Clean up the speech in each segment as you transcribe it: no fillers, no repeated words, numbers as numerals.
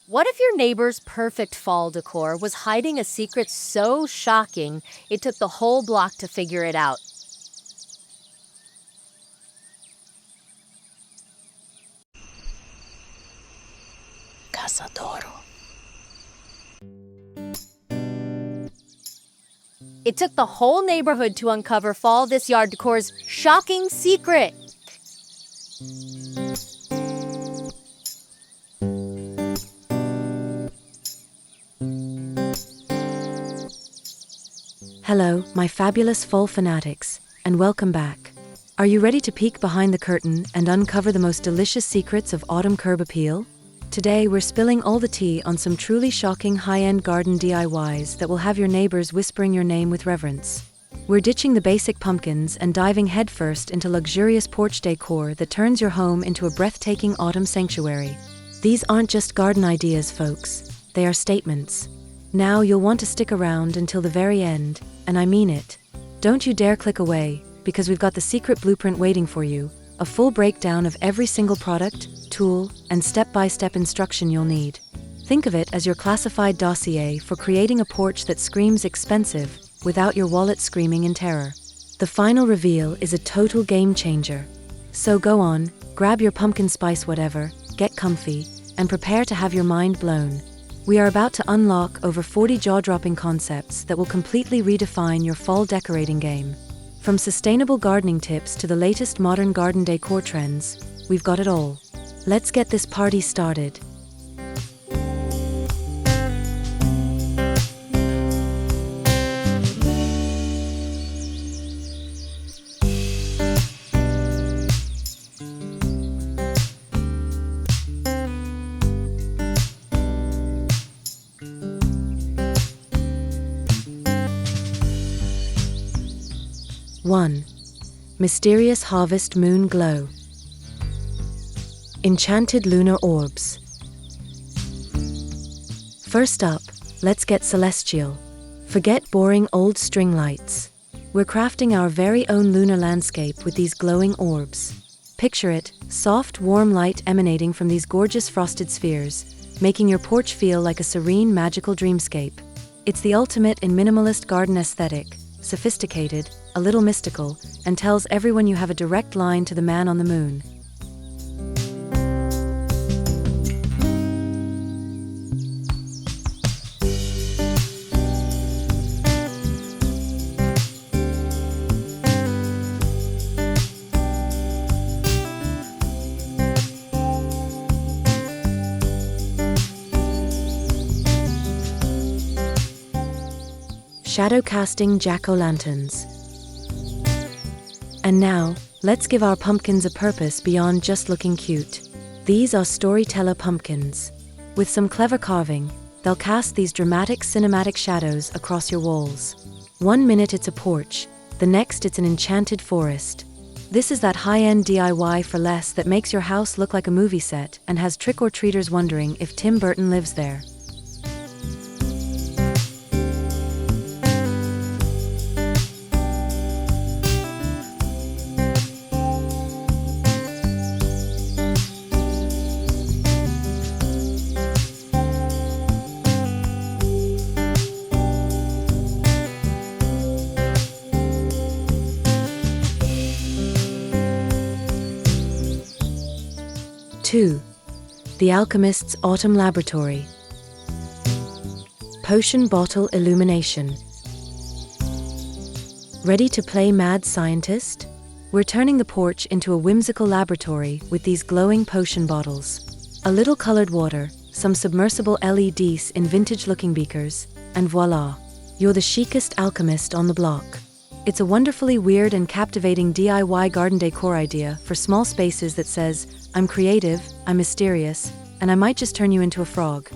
What if your neighbor's perfect fall decor was hiding a secret so shocking it took the whole block to figure it out? It took the whole neighborhood to uncover fall this yard decor's shocking secret. Hello, my fabulous fall fanatics, and welcome back. Are you ready to peek behind the curtain and uncover the most delicious secrets of autumn curb appeal? Today, we're spilling all the tea on some truly shocking high-end garden DIYs that will have your neighbors whispering your name with reverence. We're ditching the basic pumpkins and diving headfirst into luxurious porch decor that turns your home into a breathtaking autumn sanctuary. These aren't just garden ideas, folks. They are statements. Now you'll want to stick around until the very end, and I mean it. Don't you dare click away, because we've got the secret blueprint waiting for you, a full breakdown of every single product, tool, and step-by-step instruction you'll need. Think of it as your classified dossier for creating a porch that screams expensive without your wallet screaming in terror. The final reveal is a total game changer. So go on, grab your pumpkin spice whatever, get comfy, and prepare to have your mind blown. We are about to unlock over 40 jaw-dropping concepts that will completely redefine your fall decorating game. From sustainable gardening tips to the latest modern garden decor trends, we've got it all. Let's get this party started. One, Mysterious Harvest Moon Glow. Enchanted lunar orbs. First up, let's get celestial. Forget boring old string lights. We're crafting our very own lunar landscape with these glowing orbs. Picture it, soft, warm light emanating from these gorgeous frosted spheres, making your porch feel like a serene, magical dreamscape. It's the ultimate in minimalist garden aesthetic, sophisticated, a little mystical, and tells everyone you have a direct line to the man on the moon. Shadow-casting jack-o'-lanterns. And now, let's give our pumpkins a purpose beyond just looking cute. These are storyteller pumpkins. With some clever carving, they'll cast these dramatic cinematic shadows across your walls. 1 minute it's a porch, the next it's an enchanted forest. This is that high-end DIY for less that makes your house look like a movie set and has trick-or-treaters wondering if Tim Burton lives there. Two, The Alchemist's Autumn Laboratory. Potion bottle illumination. Ready to play mad scientist? We're turning the porch into a whimsical laboratory with these glowing potion bottles. A little colored water, some submersible LEDs in vintage-looking beakers, and voila, you're the chicest alchemist on the block. It's a wonderfully weird and captivating DIY garden decor idea for small spaces that says, I'm creative, I'm mysterious, and I might just turn you into a frog.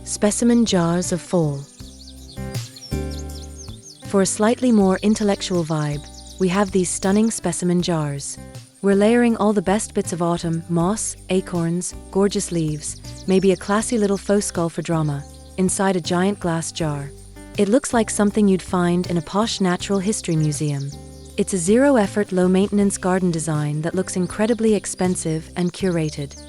Specimen jars of fall. for a slightly more intellectual vibe, we have these stunning specimen jars. We're layering all the best bits of autumn: moss, acorns, gorgeous leaves, maybe a classy little faux skull for drama, inside a giant glass jar. It looks like something you'd find in a posh natural history museum. It's a zero-effort, low-maintenance garden design that looks incredibly expensive and curated.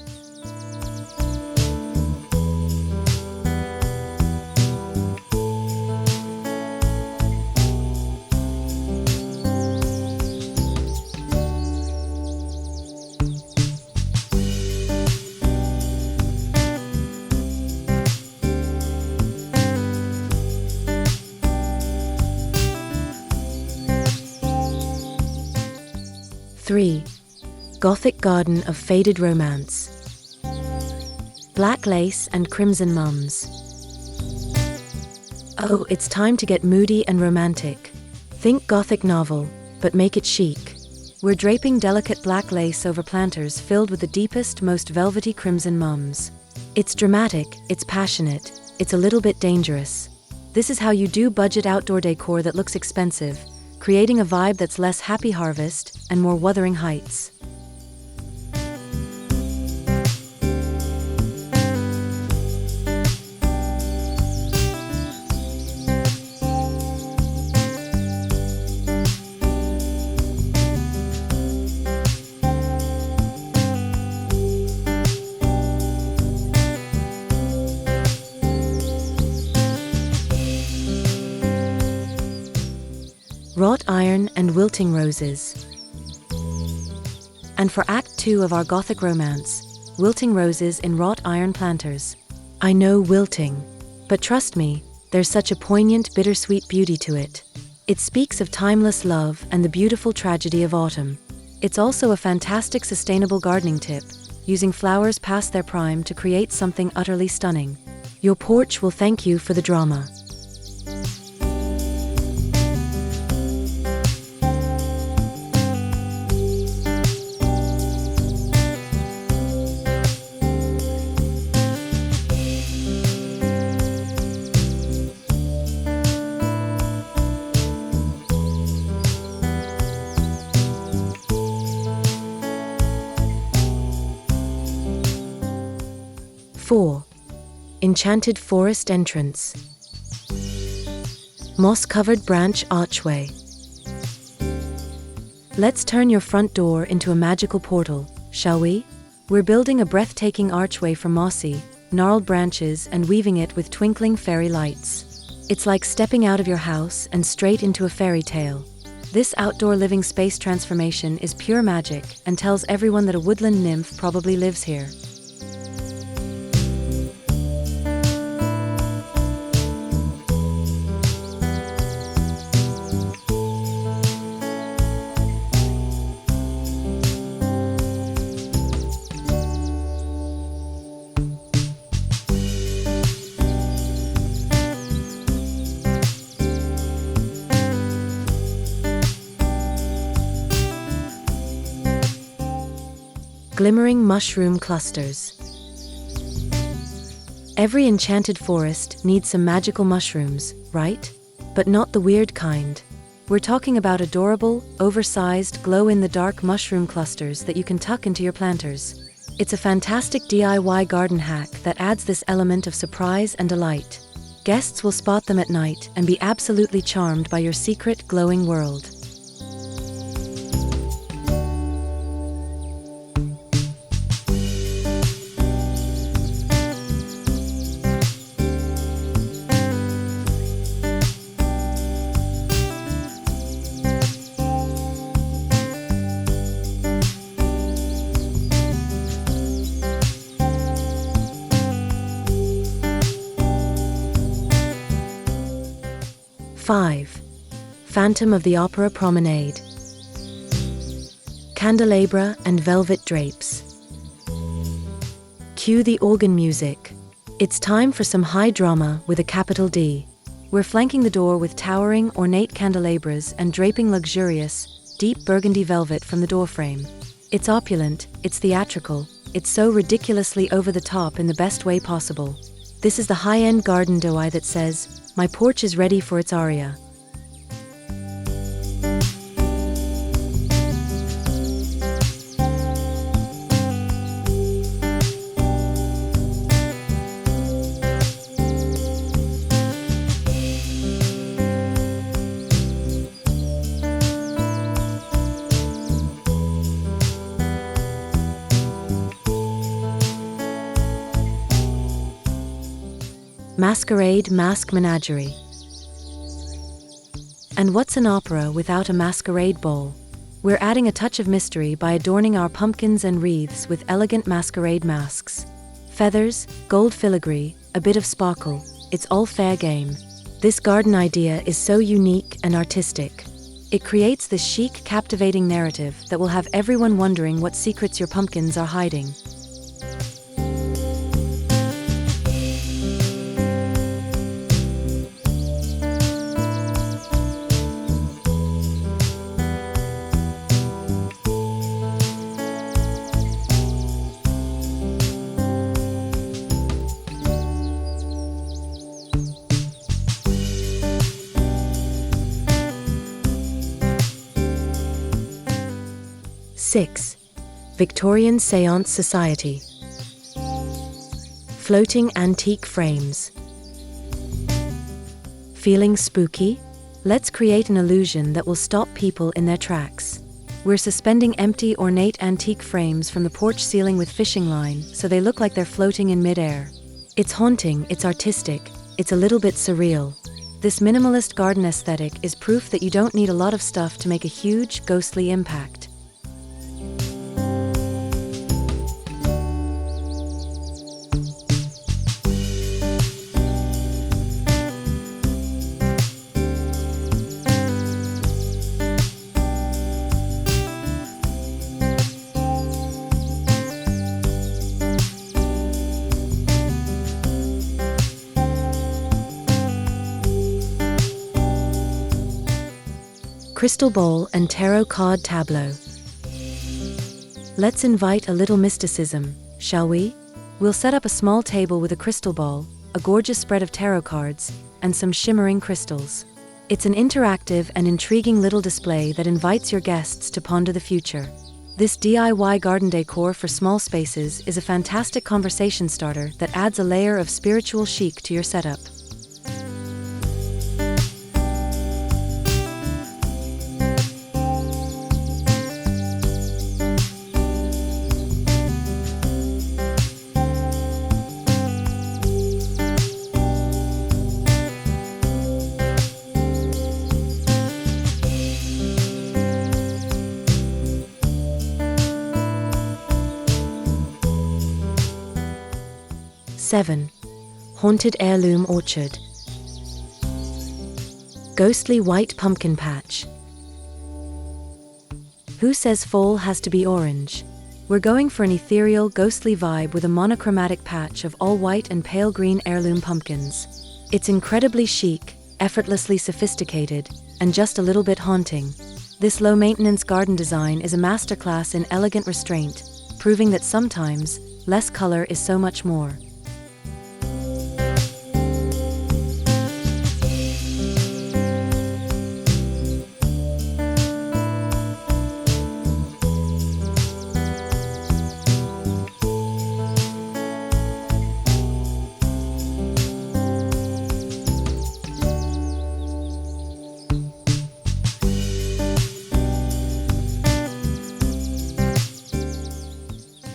Three, Gothic Garden of Faded Romance. Black lace and crimson mums. Oh, it's time to get moody and romantic. Think Gothic novel, but make it chic. We're draping delicate black lace over planters filled with the deepest, most velvety crimson mums. It's dramatic, it's passionate, it's a little bit dangerous. This is how you do budget outdoor decor that looks expensive, creating a vibe that's less Happy Harvest and more Wuthering Heights. Wrought iron and wilting roses. And for Act 2 of our Gothic romance, wilting roses in wrought iron planters. I know, wilting. But trust me, there's such a poignant, bittersweet beauty to it. It speaks of timeless love and the beautiful tragedy of autumn. It's also a fantastic sustainable gardening tip, using flowers past their prime to create something utterly stunning. Your porch will thank you for the drama. Four, Enchanted Forest Entrance. Moss-covered branch archway. Let's turn your front door into a magical portal, shall we? We're building a breathtaking archway from mossy, gnarled branches and weaving it with twinkling fairy lights. It's like stepping out of your house and straight into a fairy tale. This outdoor living space transformation is pure magic and tells everyone that a woodland nymph probably lives here. Glimmering mushroom clusters. Every enchanted forest needs some magical mushrooms, right? But not the weird kind. We're talking about adorable, oversized, glow-in-the-dark mushroom clusters that you can tuck into your planters. It's a fantastic DIY garden hack that adds this element of surprise and delight. Guests will spot them at night and be absolutely charmed by your secret glowing world. Five, Phantom of the Opera Promenade. Candelabra and velvet drapes. Cue the organ music. It's time for some high drama with a capital D. We're flanking the door with towering, ornate candelabras and draping luxurious, deep burgundy velvet from the doorframe. It's opulent, it's theatrical, it's so ridiculously over the top in the best way possible. This is the high-end garden DIY that says, "My porch is ready for its aria." Masquerade Mask Menagerie. And what's an opera without a masquerade ball? We're adding a touch of mystery by adorning our pumpkins and wreaths with elegant masquerade masks. Feathers, gold filigree, a bit of sparkle, it's all fair game. This garden idea is so unique and artistic. It creates this chic, captivating narrative that will have everyone wondering what secrets your pumpkins are hiding. Six, Victorian Seance Society. Floating antique frames. Feeling spooky? Let's create an illusion that will stop people in their tracks. We're suspending empty, ornate antique frames from the porch ceiling with fishing line so they look like they're floating in midair. It's haunting, it's artistic, it's a little bit surreal. This minimalist garden aesthetic is proof that you don't need a lot of stuff to make a huge, ghostly impact. Crystal ball and tarot card tableau. Let's invite a little mysticism, shall we? We'll set up a small table with a crystal ball, a gorgeous spread of tarot cards, and some shimmering crystals. It's an interactive and intriguing little display that invites your guests to ponder the future. This DIY garden decor for small spaces is a fantastic conversation starter that adds a layer of spiritual chic to your setup. Seven, Haunted Heirloom Orchard. Ghostly white pumpkin patch. Who says fall has to be orange? We're going for an ethereal, ghostly vibe with a monochromatic patch of all white and pale green heirloom pumpkins. It's incredibly chic, effortlessly sophisticated, and just a little bit haunting. This low-maintenance garden design is a masterclass in elegant restraint, proving that sometimes, less color is so much more.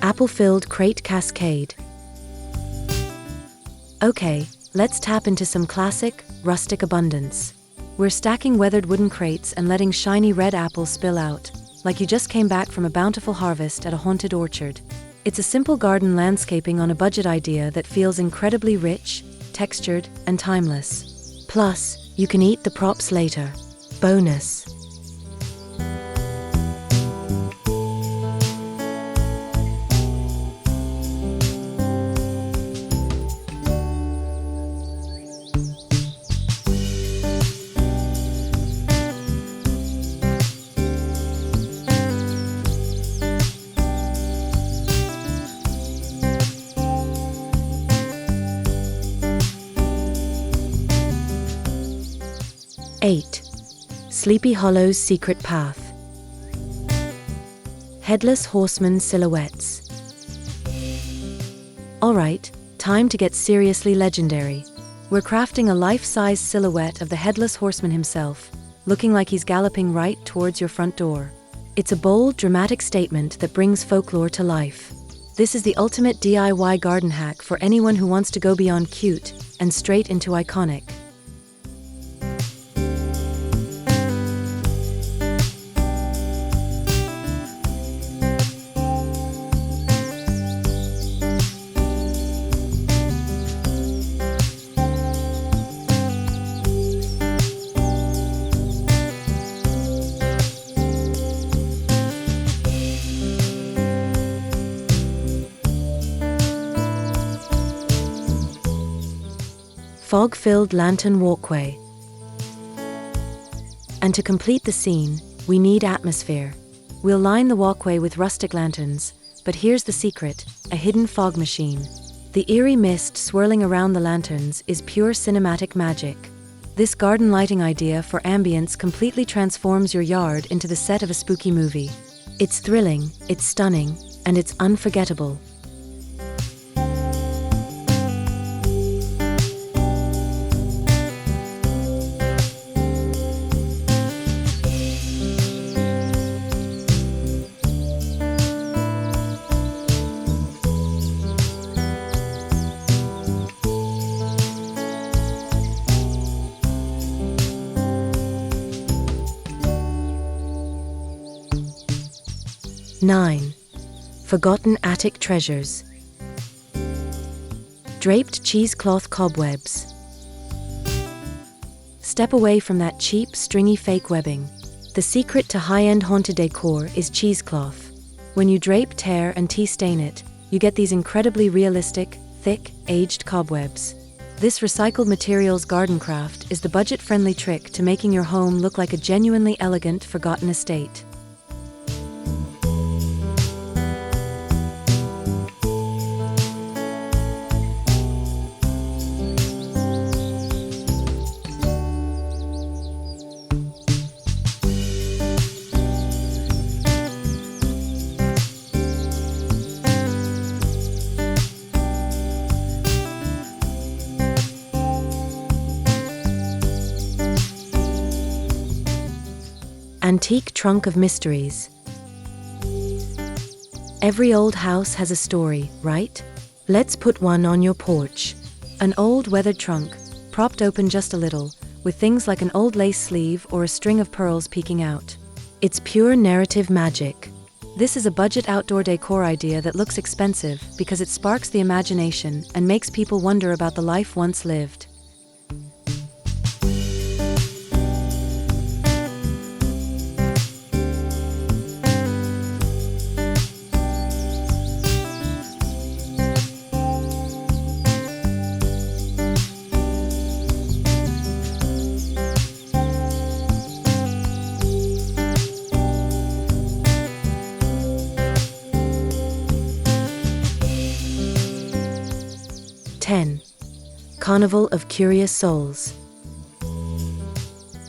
Apple-filled crate cascade. Okay, let's tap into some classic, rustic abundance. We're stacking weathered wooden crates and letting shiny red apples spill out, like you just came back from a bountiful harvest at a haunted orchard. It's a simple garden landscaping on a budget idea that feels incredibly rich, textured, and timeless. Plus, you can eat the props later. Bonus. Eight, Sleepy Hollow's Secret Path. Headless Horseman Silhouettes. Alright, time to get seriously legendary. We're crafting a life-size silhouette of the Headless Horseman himself, looking like he's galloping right towards your front door. It's a bold, dramatic statement that brings folklore to life. This is the ultimate DIY garden hack for anyone who wants to go beyond cute and straight into iconic. Fog-filled lantern walkway. And to complete the scene, we need atmosphere. We'll line the walkway with rustic lanterns, but here's the secret: a hidden fog machine. The eerie mist swirling around the lanterns is pure cinematic magic. This garden lighting idea for ambience completely transforms your yard into the set of a spooky movie. It's thrilling, it's stunning, and it's unforgettable. Nine. Forgotten attic treasures. Draped cheesecloth cobwebs. Step away from that cheap, stringy fake webbing. The secret to high-end haunted decor is cheesecloth. When you drape, tear, and tea stain it, you get these incredibly realistic, thick, aged cobwebs. This recycled materials garden craft is the budget-friendly trick to making your home look like a genuinely elegant, forgotten estate. Antique trunk of mysteries. Every old house has a story, right? Let's put one on your porch. An old weathered trunk, propped open just a little, with things like an old lace sleeve or a string of pearls peeking out. It's pure narrative magic. This is a budget outdoor decor idea that looks expensive because it sparks the imagination and makes people wonder about the life once lived. Carnival of Curious Souls.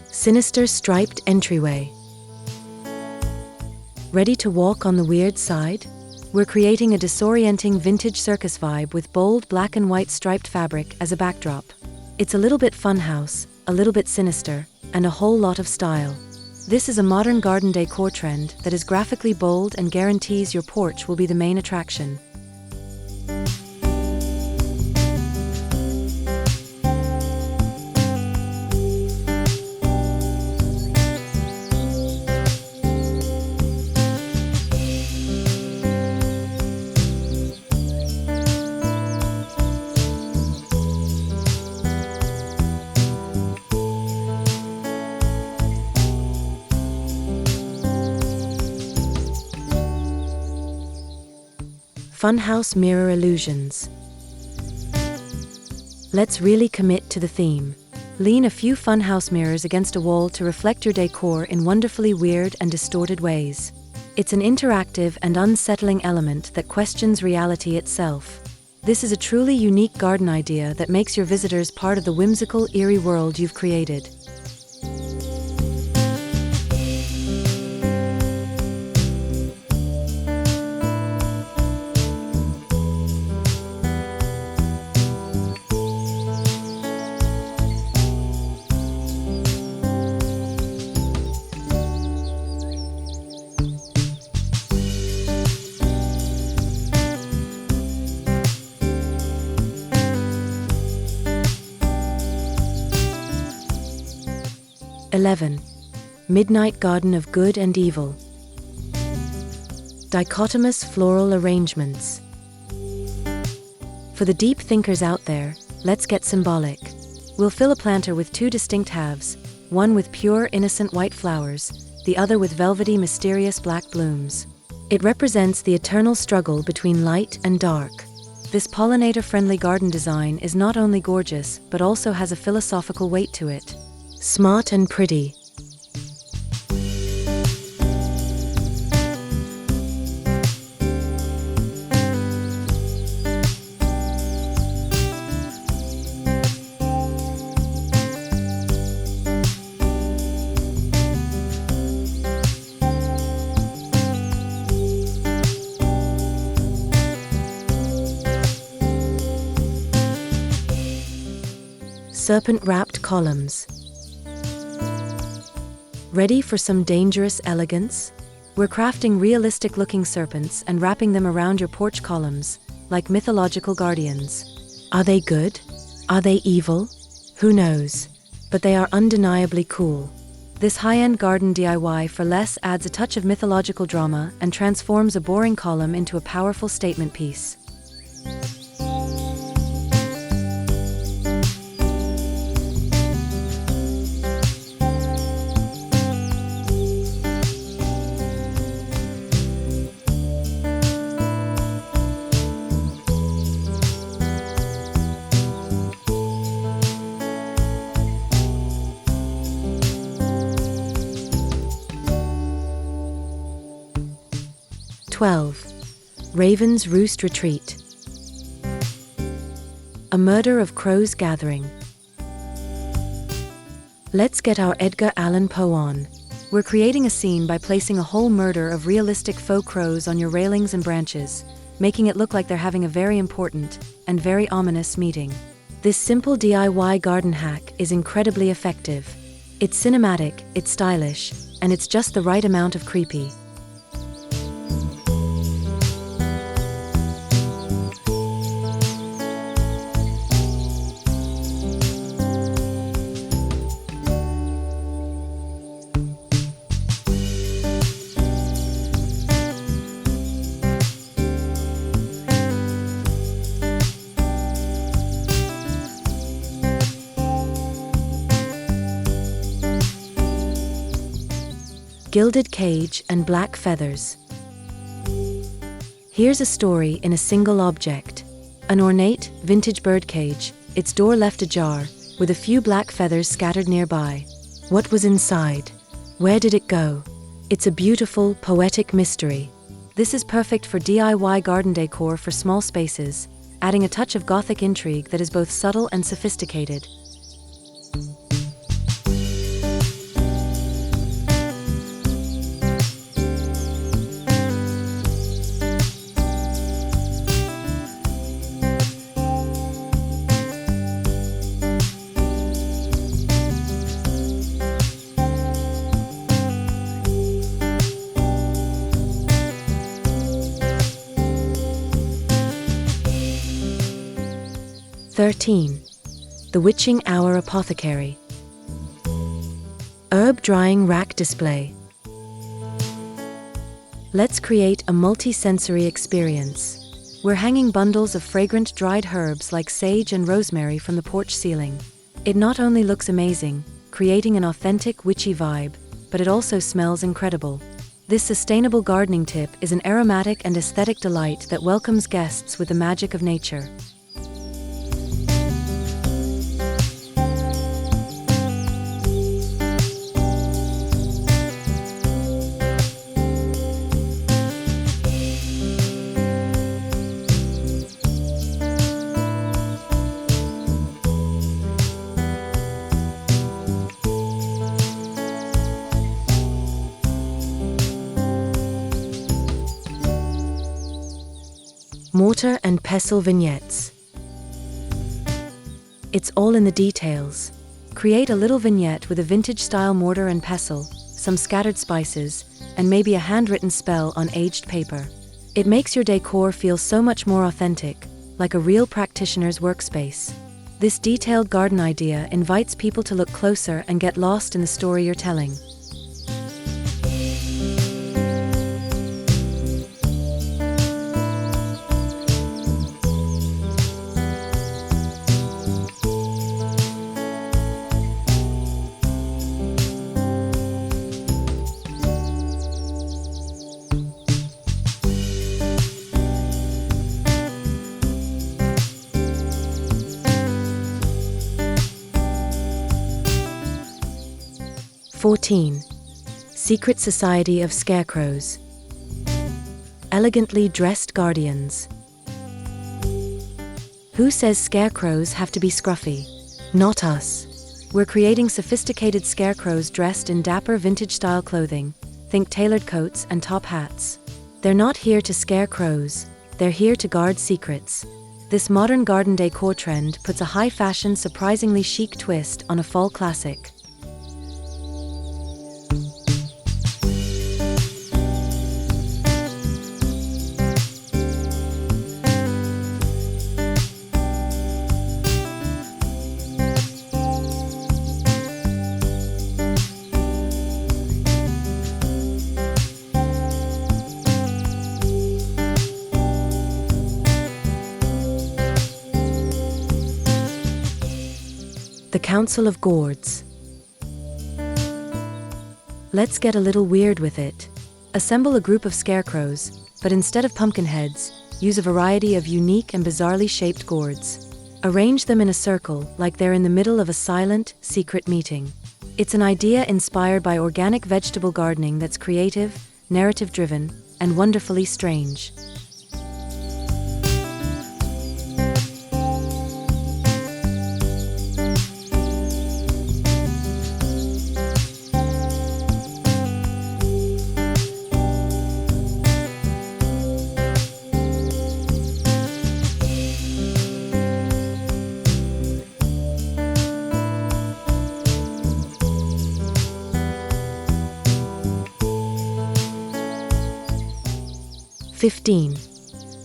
Sinister striped entryway. Ready to walk on the weird side? We're creating a disorienting vintage circus vibe with bold black and white striped fabric as a backdrop. It's a little bit funhouse, a little bit sinister, and a whole lot of style. This is a modern garden decor trend that is graphically bold and guarantees your porch will be the main attraction. Funhouse mirror illusions. Let's really commit to the theme. Lean a few funhouse mirrors against a wall to reflect your decor in wonderfully weird and distorted ways. It's an interactive and unsettling element that questions reality itself. This is a truly unique garden idea that makes your visitors part of the whimsical, eerie world you've created. 11. Midnight Garden of Good and Evil. Dichotomous floral arrangements. For the deep thinkers out there, let's get symbolic. We'll fill a planter with two distinct halves, one with pure, innocent white flowers, the other with velvety, mysterious black blooms. It represents the eternal struggle between light and dark. This pollinator-friendly garden design is not only gorgeous, but also has a philosophical weight to it. Smart and pretty. Serpent-wrapped columns. Ready for some dangerous elegance? We're crafting realistic-looking serpents and wrapping them around your porch columns, like mythological guardians. Are they good? Are they evil? Who knows? But they are undeniably cool. This high-end garden DIY for less adds a touch of mythological drama and transforms a boring column into a powerful statement piece. Raven's Roost Retreat. A murder of crows gathering. Let's get our Edgar Allan Poe on. We're creating a scene by placing a whole murder of realistic faux crows on your railings and branches, making it look like they're having a very important and very ominous meeting. This simple DIY garden hack is incredibly effective. It's cinematic, it's stylish, and it's just the right amount of creepy. Gilded cage and black feathers. Here's a story in a single object. An ornate, vintage birdcage, its door left ajar, with a few black feathers scattered nearby. What was inside? Where did it go? It's a beautiful, poetic mystery. This is perfect for DIY garden decor for small spaces, adding a touch of Gothic intrigue that is both subtle and sophisticated. The Witching Hour Apothecary. Herb drying rack display. Let's create a multi-sensory experience. We're hanging bundles of fragrant dried herbs like sage and rosemary from the porch ceiling. It not only looks amazing, creating an authentic witchy vibe, but it also smells incredible. This sustainable gardening tip is an aromatic and aesthetic delight that welcomes guests with the magic of nature. Mortar and pestle vignettes. It's all in the details. Create a little vignette with a vintage-style mortar and pestle, some scattered spices, and maybe a handwritten spell on aged paper. It makes your decor feel so much more authentic, like a real practitioner's workspace. This detailed garden idea invites people to look closer and get lost in the story you're telling. Secret Society of Scarecrows. Elegantly dressed guardians. Who says scarecrows have to be scruffy? Not us. We're creating sophisticated scarecrows dressed in dapper vintage-style clothing. Think tailored coats and top hats. They're not here to scare crows. They're here to guard secrets. This modern garden decor trend puts a high-fashion, surprisingly chic twist on a fall classic. The Council of Gourds. Let's get a little weird with it. Assemble a group of scarecrows, but instead of pumpkin heads, use a variety of unique and bizarrely shaped gourds. Arrange them in a circle, like they're in the middle of a silent, secret meeting. It's an idea inspired by organic vegetable gardening that's creative, narrative-driven, and wonderfully strange.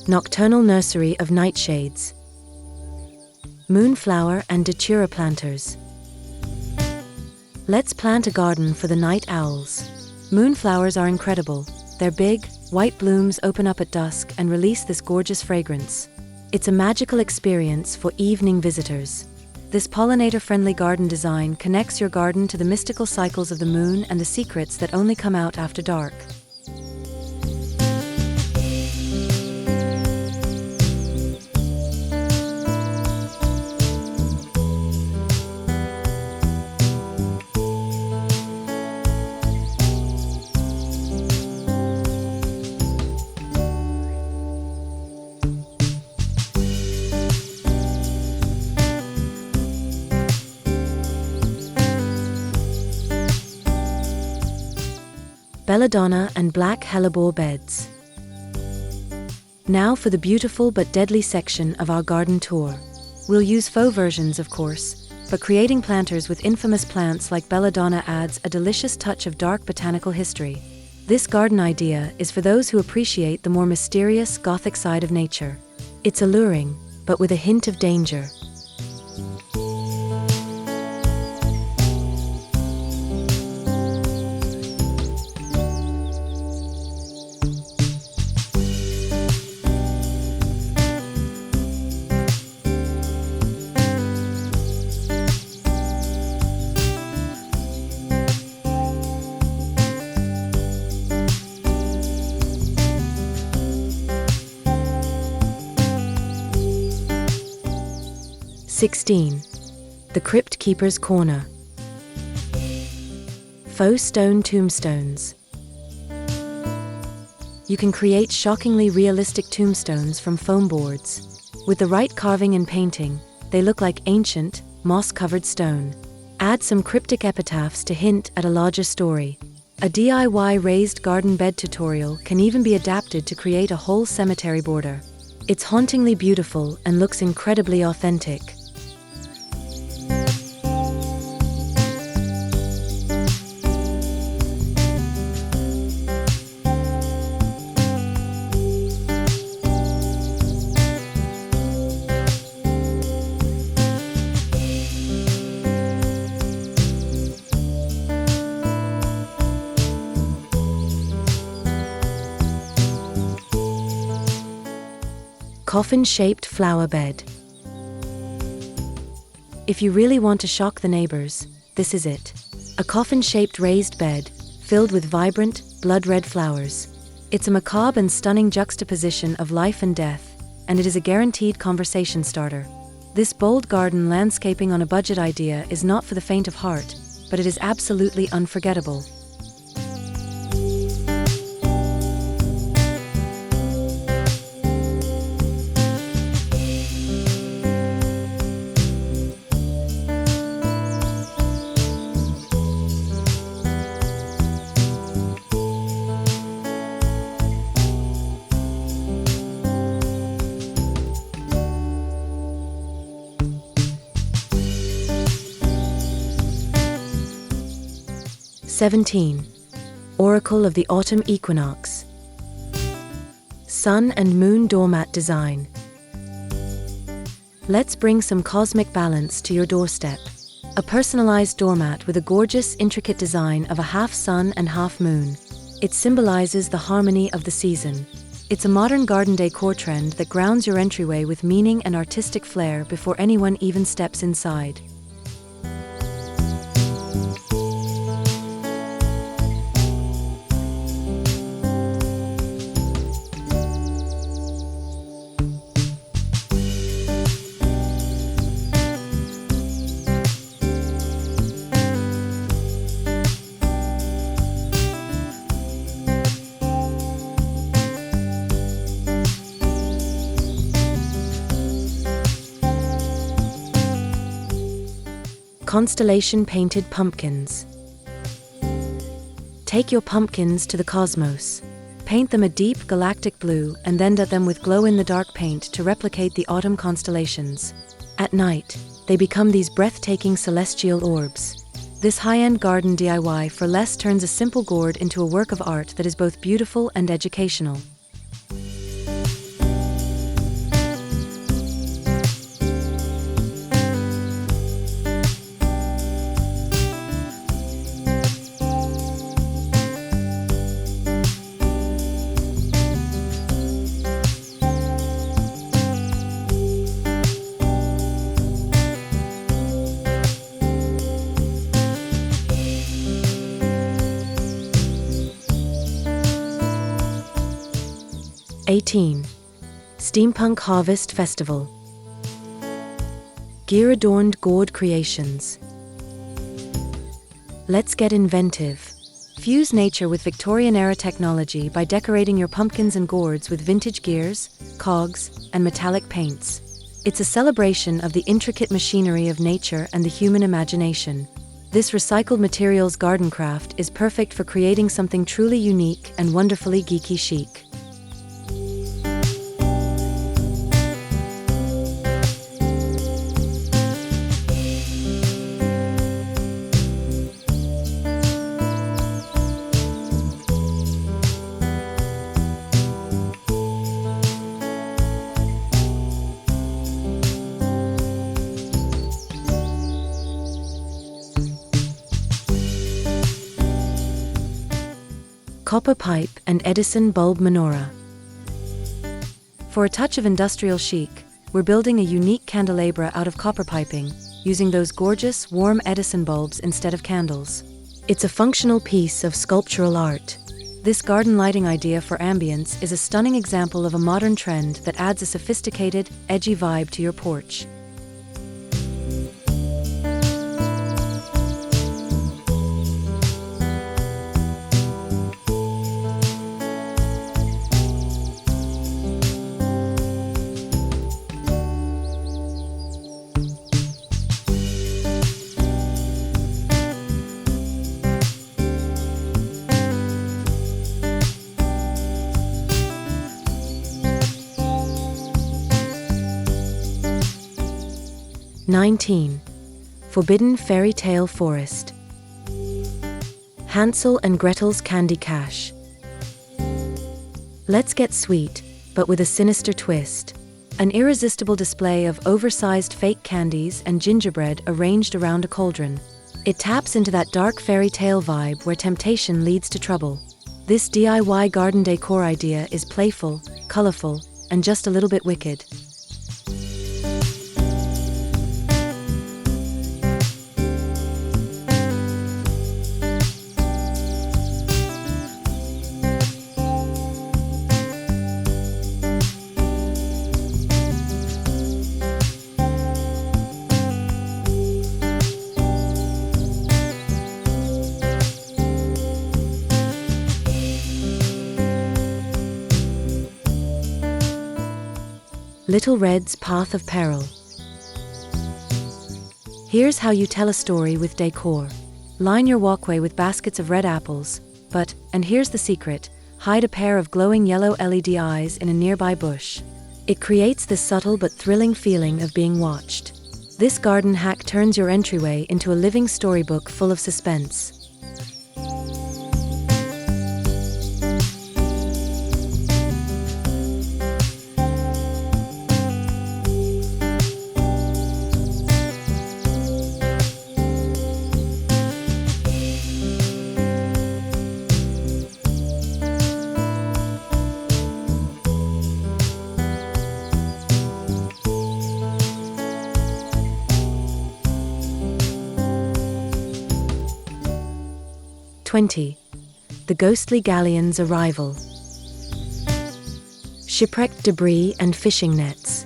Nocturnal Nursery of Nightshades. Moonflower and datura planters. Let's plant a garden for the night owls. Moonflowers are incredible. Their big, white blooms open up at dusk and release this gorgeous fragrance. It's a magical experience for evening visitors. This pollinator-friendly garden design connects your garden to the mystical cycles of the moon and the secrets that only come out after dark. Belladonna and black hellebore beds. Now for the beautiful but deadly section of our garden tour. We'll use faux versions, of course, but creating planters with infamous plants like belladonna adds a delicious touch of dark botanical history. This garden idea is for those who appreciate the more mysterious Gothic side of nature. It's alluring, but with a hint of danger. The CRYPT KEEPER'S CORNER. Faux stone tombstones. You can create shockingly realistic tombstones from foam boards. With the right carving and painting, they look like ancient, moss-covered stone. Add some cryptic epitaphs to hint at a larger story. A DIY raised garden bed tutorial can even be adapted to create a whole cemetery border. It's hauntingly beautiful and looks incredibly authentic. Coffin-shaped flower bed. If you really want to shock the neighbors, this is it. A coffin-shaped raised bed, filled with vibrant, blood-red flowers. It's a macabre and stunning juxtaposition of life and death, and it is a guaranteed conversation starter. This bold garden landscaping on a budget idea is not for the faint of heart, but it is absolutely unforgettable. (17) Oracle of the Autumn Equinox. Sun and Moon doormat design. Let's bring some cosmic balance to your doorstep. A personalized doormat with a gorgeous, intricate design of a half sun and half moon. It symbolizes the harmony of the season. It's a modern garden decor trend that grounds your entryway with meaning and artistic flair before anyone even steps inside. Constellation-painted pumpkins. Take your pumpkins to the cosmos. Paint them a deep galactic blue and then dot them with glow-in-the-dark paint to replicate the autumn constellations. At night, they become these breathtaking celestial orbs. This high-end garden DIY for less turns a simple gourd into a work of art that is both beautiful and educational. (18) Steampunk Harvest Festival. Gear-adorned gourd creations. Let's get inventive. Fuse nature with Victorian-era technology by decorating your pumpkins and gourds with vintage gears, cogs, and metallic paints. It's a celebration of the intricate machinery of nature and the human imagination. This recycled materials garden craft is perfect for creating something truly unique and wonderfully geeky chic. Copper pipe and Edison bulb menorah. For a touch of industrial chic, we're building a unique candelabra out of copper piping, using those gorgeous, warm Edison bulbs instead of candles. It's a functional piece of sculptural art. This garden lighting idea for ambience is a stunning example of a modern trend that adds a sophisticated, edgy vibe to your porch. (19) Forbidden Fairy Tale Forest. Hansel and Gretel's Candy Cache. Let's get sweet, but with a sinister twist. An irresistible display of oversized fake candies and gingerbread arranged around a cauldron. It taps into that dark fairy tale vibe where temptation leads to trouble. This DIY garden decor idea is playful, colorful, and just a little bit wicked. Little Red's Path of Peril. Here's how you tell a story with Decor. Line your walkway with baskets of red apples, but, and here's the secret, hide a pair of glowing yellow LED eyes in a nearby bush. It creates this subtle but thrilling feeling of being watched. This garden hack turns your entryway into a living storybook full of suspense. The Ghostly Galleon's Arrival. Shipwrecked debris and fishing nets.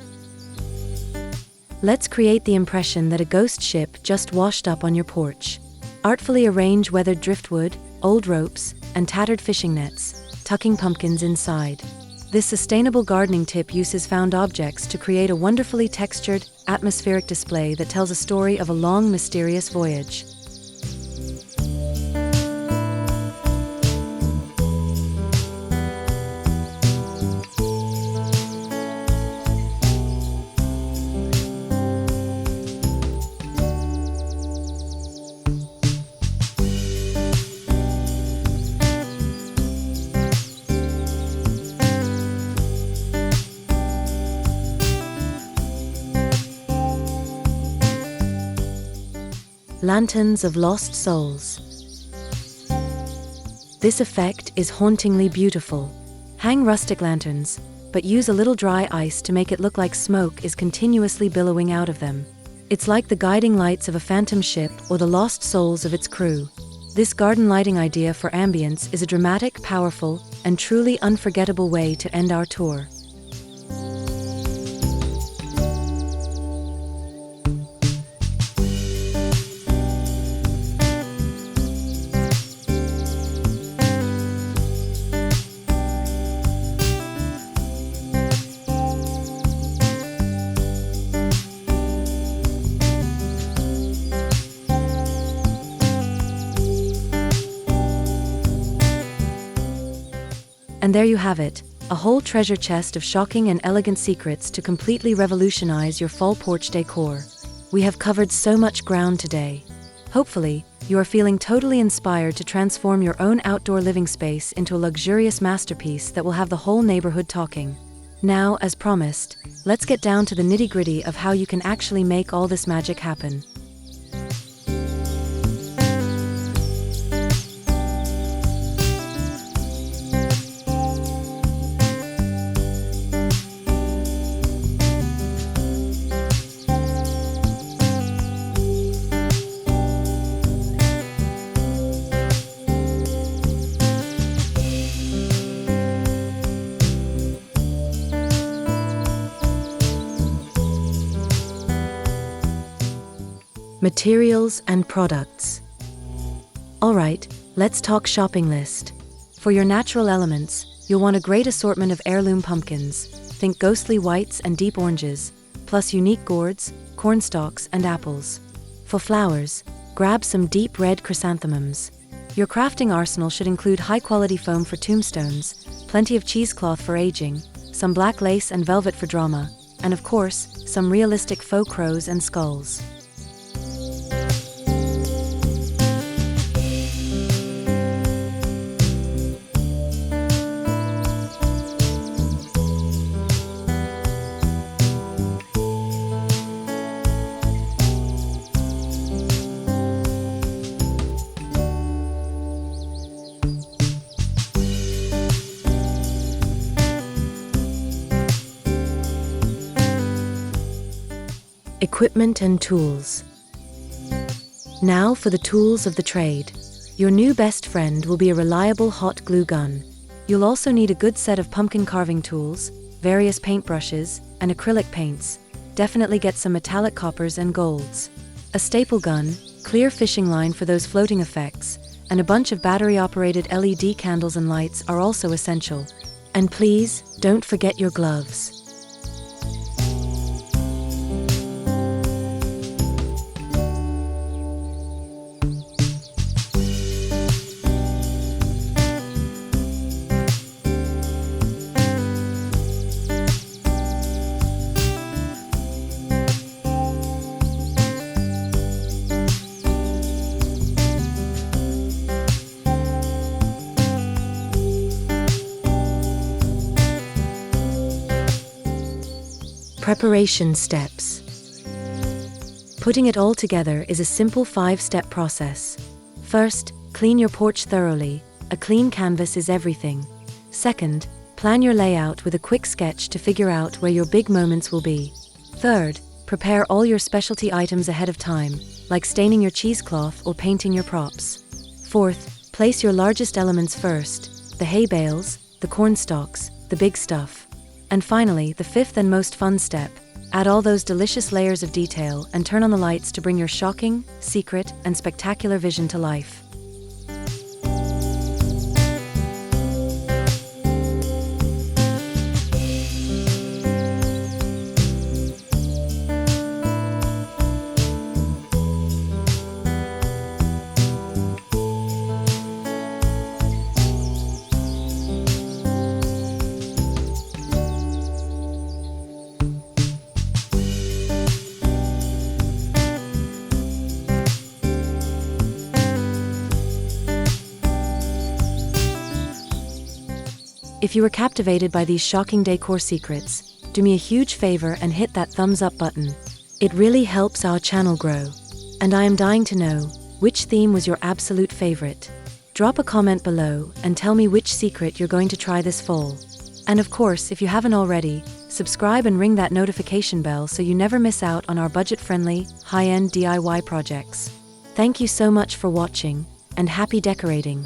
Let's create the impression that a ghost ship just washed up on your porch. Artfully arrange weathered driftwood, old ropes, and tattered fishing nets, tucking pumpkins inside. This sustainable gardening tip uses found objects to create a wonderfully textured, atmospheric display that tells a story of a long, mysterious voyage. Lanterns of Lost Souls. This effect is hauntingly beautiful. Hang rustic lanterns, but use a little dry ice to make it look like smoke is continuously billowing out of them. It's like the guiding lights of a phantom ship or the lost souls of its crew. This garden lighting idea for ambience is a dramatic, powerful, and truly unforgettable way to end our tour. And there you have it, a whole treasure chest of shocking and elegant secrets to completely revolutionize your fall porch decor. We have covered so much ground today. Hopefully, you are feeling totally inspired to transform your own outdoor living space into a luxurious masterpiece that will have the whole neighborhood talking. Now, as promised, let's get down to the nitty-gritty of how you can actually make all this magic happen. Materials and products. Alright, let's talk shopping list. For your natural elements, you'll want a great assortment of heirloom pumpkins, think ghostly whites and deep oranges, plus unique gourds, cornstalks, and apples. For flowers, grab some deep red chrysanthemums. Your crafting arsenal should include high-quality foam for tombstones, plenty of cheesecloth for aging, some black lace and velvet for drama, and of course, some realistic faux crows and skulls. Equipment and tools. Now for the tools of the trade. Your new best friend will be a reliable hot glue gun. You'll also need a good set of pumpkin carving tools, various paintbrushes, and acrylic paints. Definitely get some metallic coppers and golds. A staple gun, clear fishing line for those floating effects, and a bunch of battery-operated LED candles and lights are also essential. And please, don't forget your gloves. Preparation steps. Putting it all together is a simple 5-step process. First, clean your porch thoroughly. A clean canvas is everything. Second, plan your layout with a quick sketch to figure out where your big moments will be. Third, prepare all your specialty items ahead of time, like staining your cheesecloth or painting your props. Fourth, place your largest elements first: the hay bales, the corn stalks, the big stuff. And finally, the 5th and most fun step, add all those delicious layers of detail and turn on the lights to bring your shocking, secret, and spectacular vision to life. If you were captivated by these shocking decor secrets, do me a huge favor and hit that thumbs up button. It really helps our channel grow. And I am dying to know, which theme was your absolute favorite? Drop a comment below and tell me which secret you're going to try this fall. And of course, if you haven't already, subscribe and ring that notification bell so you never miss out on our budget-friendly, high-end DIY projects. Thank you so much for watching, and happy decorating!